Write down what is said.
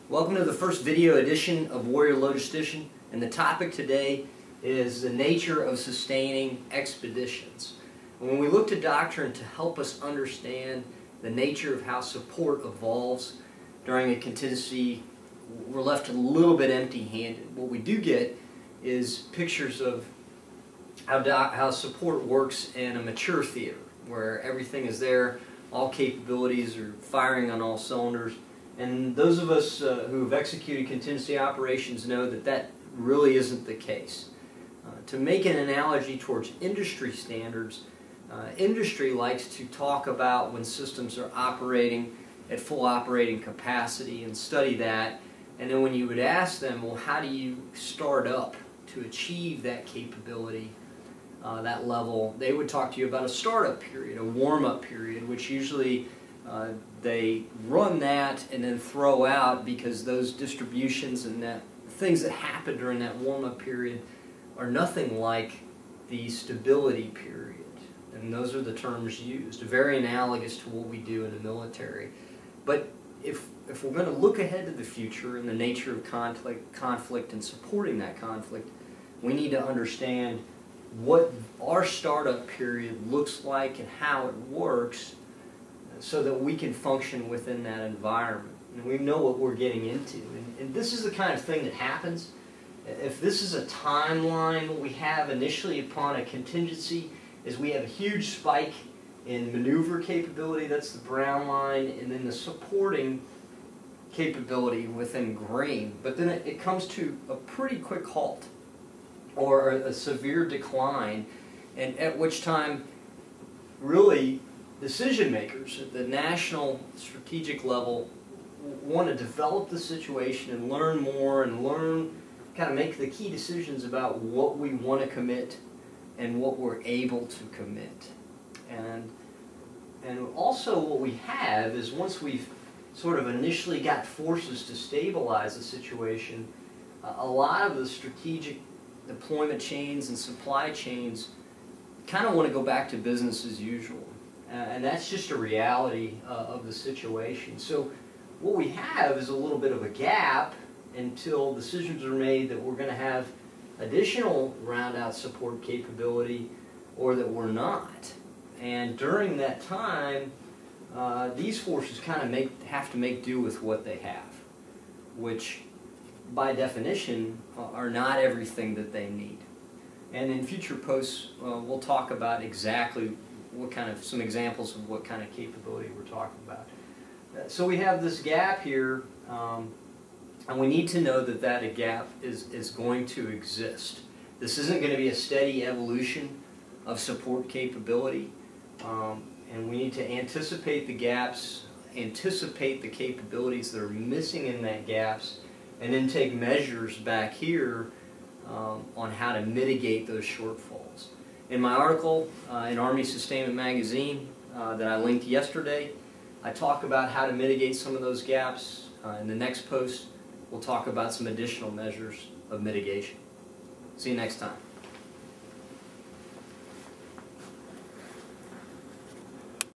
Welcome to the first video edition of Warrior Logistician, and the topic today is the nature of sustaining expeditions. When we look to doctrine to help us understand the nature of how support evolves during a contingency, we're left a little bit empty-handed. What we do get is pictures of how support works in a mature theater, where everything is there, all capabilities are firing on all cylinders. And those of us who have executed contingency operations know that that really isn't the case. To make an analogy towards industry standards, industry likes to talk about when systems are operating at full operating capacity and study that. And then when you would ask them, well, how do you start up to achieve that capability, that level, they would talk to you about a startup period, a warm-up period, which usually they run that and then throw out because those distributions and that things that happen during that warm-up period are nothing like the stability period. And those are the terms used, very analogous to what we do in the military. But if we're going to look ahead to the future and the nature of conflict and supporting that conflict, we need to understand what our startup period looks like and how it works, so that we can function within that environment. And we know what we're getting into. And this is the kind of thing that happens. If this is a timeline, what we have initially upon a contingency is we have a huge spike in maneuver capability, that's the brown line, and then the supporting capability within green. But then it comes to a pretty quick halt, or a severe decline, and at which time really decision makers at the national strategic level want to develop the situation and learn more and kind of make the key decisions about what we want to commit and what we're able to commit. And also what we have is, once we've sort of initially got forces to stabilize the situation, a lot of the strategic deployment chains and supply chains kind of want to go back to business as usual. And that's just a reality of the situation. So what we have is a little bit of a gap until decisions are made that we're going to have additional round-out support capability or that we're not. And during that time, these forces kind of have to make do with what they have, which by definition are not everything that they need. And in future posts, we'll talk about exactly some examples of what kind of capability we're talking about. So we have this gap here, and we need to know that that gap is going to exist. This isn't going to be a steady evolution of support capability, and we need to anticipate the gaps, anticipate the capabilities that are missing in that gaps, and then take measures back here on how to mitigate those shortfalls. In my article in Army Sustainment Magazine that I linked yesterday, I talk about how to mitigate some of those gaps. In the next post, we'll talk about some additional measures of mitigation. See you next time.